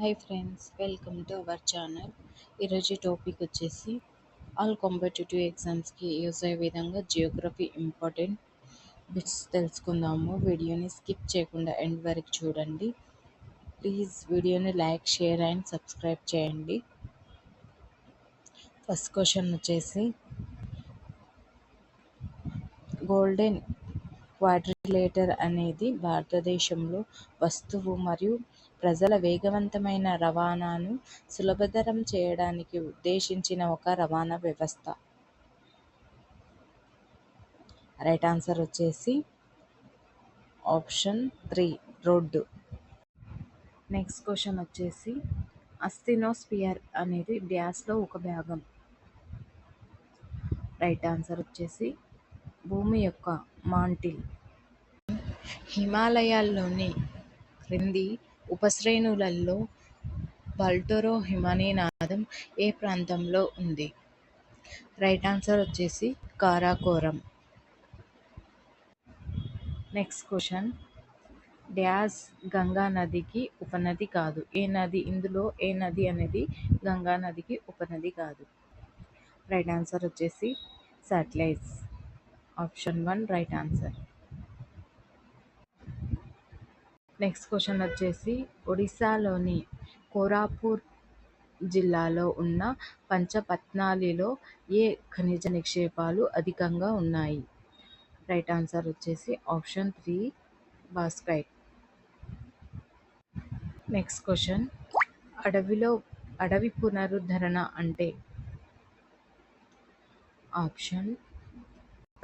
Hi friends, welcome to our channel. ఈరోజు topic వచ్చేసి all competitive ఎగ్జామ్స్కి యూజ్ అయ్యే విధంగా జియోగ్రఫీ ఇంపార్టెంట్ బిట్స్ తెలుసుకుందాము. వీడియోని స్కిప్ చేయకుండా ఎండ్ వరకు చూడండి. ప్లీజ్ వీడియోని లైక్, షేర్ అండ్ సబ్స్క్రైబ్ చేయండి. ఫస్ట్ క్వశ్చన్ వచ్చేసి గోల్డెన్ క్వాడ్రిలేటర్ అనేది భారతదేశంలో వస్తువు మరియు ప్రజల వేగవంతమైన రవాణాను సులభతరం చేయడానికి ఉద్దేశించిన ఒక రవాణా వ్యవస్థ. రైట్ ఆన్సర్ వచ్చేసి ఆప్షన్ 3 రోడ్డు. నెక్స్ట్ క్వశ్చన్ వచ్చేసి అస్థినోస్పియర్ అనేది డ్యాస్లో ఒక భాగం. రైట్ ఆన్సర్ వచ్చేసి భూమి యొక్క మాంటిల్. హిమాలయాల్లోని క్రింది ఉపశ్రేణులలో బాల్టోరో హిమనీనాదం ఏ ప్రాంతంలో ఉంది? రైట్ ఆన్సర్ వచ్చేసి కారాకోరం. నెక్స్ట్ క్వశ్చన్ డ్యాస్ గంగా నదికి ఉపనది కాదు. ఏ నది? ఇందులో ఏ నది అనేది గంగా నదికి ఉపనది కాదు. రైట్ ఆన్సర్ వచ్చేసి Sutlej. Option 1 right answer. Next question వచ్చేసి ఒడిశాలోని కోరాపూర్ జిల్లాలో ఉన్న పంచపట్నాలిలో ఏ ఖనిజ నిక్షేపాలు అధికంగా ఉన్నాయి? రైట్ ఆన్సర్ వచ్చేసి ఆప్షన్ 3 బాస్కైట్. నెక్స్ట్ క్వశ్చన్ అడవి పునరుద్ధరణ అంటే? Option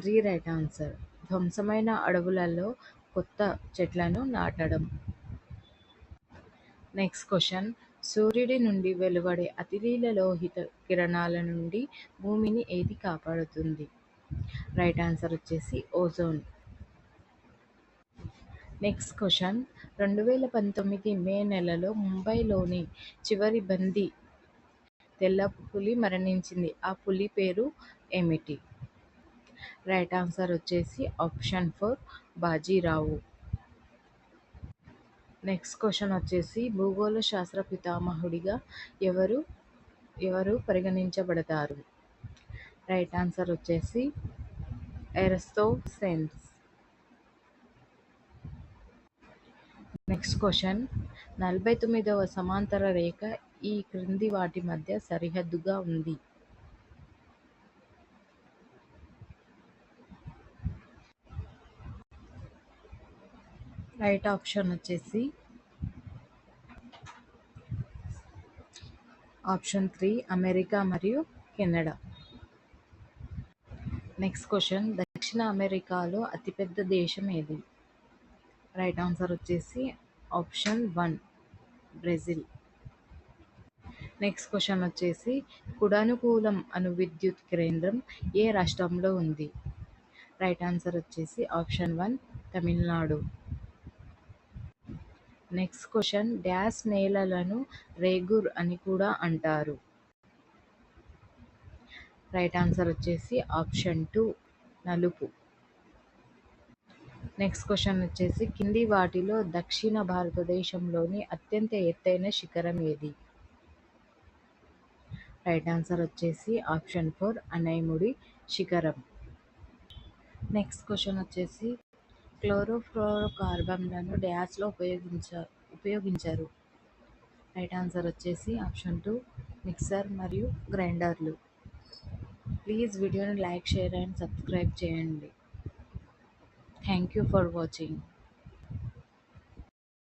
3 right answer. ధ్వంసమైన అడవులలో కొత్త చెట్లను నాటడం. నెక్స్ట్ క్వశ్చన్ సూర్యుడి నుండి వెలువడే అతినీల లోహిత కిరణాల నుండి భూమిని ఏది కాపాడుతుంది? రైట్ ఆన్సర్ వచ్చేసి ఓజోన్. నెక్స్ట్ క్వశ్చన్ 2019 మే నెలలో ముంబైలోని చివరి బందీ తెల్ల పులి మరణించింది. ఆ పులి పేరు ఏమిటి? రైట్ ఆన్సర్ వచ్చేసి ఆప్షన్ 4 బాజీరావు. నెక్స్ట్ క్వశ్చన్ వచ్చేసి భూగోళ శాస్త్ర పితామహుడిగా ఎవరు పరిగణించబడతారు? రైట్ ఆన్సర్ వచ్చేసి ఎరస్తోథెనెస్. నెక్స్ట్ క్వశ్చన్ 49వ సమాంతర రేఖ ఈ క్రింది వాటి మధ్య సరిహద్దుగా ఉంది. రైట్ ఆప్షన్ వచ్చేసి ఆప్షన్ 3 అమెరికా మరియు కెనడా. నెక్స్ట్ క్వశ్చన్ దక్షిణ అమెరికాలో అతిపెద్ద దేశం ఏది? రైట్ ఆన్సర్ వచ్చేసి ఆప్షన్ 1 బ్రెజిల్. నెక్స్ట్ క్వశ్చన్ వచ్చేసి కుడానుకూలం అణు విద్యుత్ కేంద్రం ఏ రాష్ట్రంలో ఉంది? రైట్ ఆన్సర్ వచ్చేసి ఆప్షన్ 1 తమిళనాడు. నెక్స్ట్ క్వశ్చన్ డ్యాస్ నేలలను రేగూర్ అని కూడా అంటారు? రైట్ ఆన్సర్ వచ్చేసి ఆప్షన్ 2 నలుపు. నెక్స్ట్ క్వశ్చన్ వచ్చేసి కింది వాటిలో దక్షిణ భారతదేశంలోని అత్యంత ఎత్తైన శిఖరం ఏది? రైట్ ఆన్సర్ వచ్చేసి ఆప్షన్ 4 అనైముడి శిఖరం. నెక్స్ట్ క్వశ్చన్ వచ్చేసి క్లోరోఫ్లోరోకార్బన్లను డ్యాస్లో ఉపయోగించరు? రైట్ ఆన్సర్ వచ్చేసి ఆప్షన్ 2 మిక్సర్ మరియు గ్రైండర్లు. ప్లీజ్ వీడియోని లైక్, షేర్ అండ్ సబ్స్క్రైబ్ చేయండి. Thank you for watching.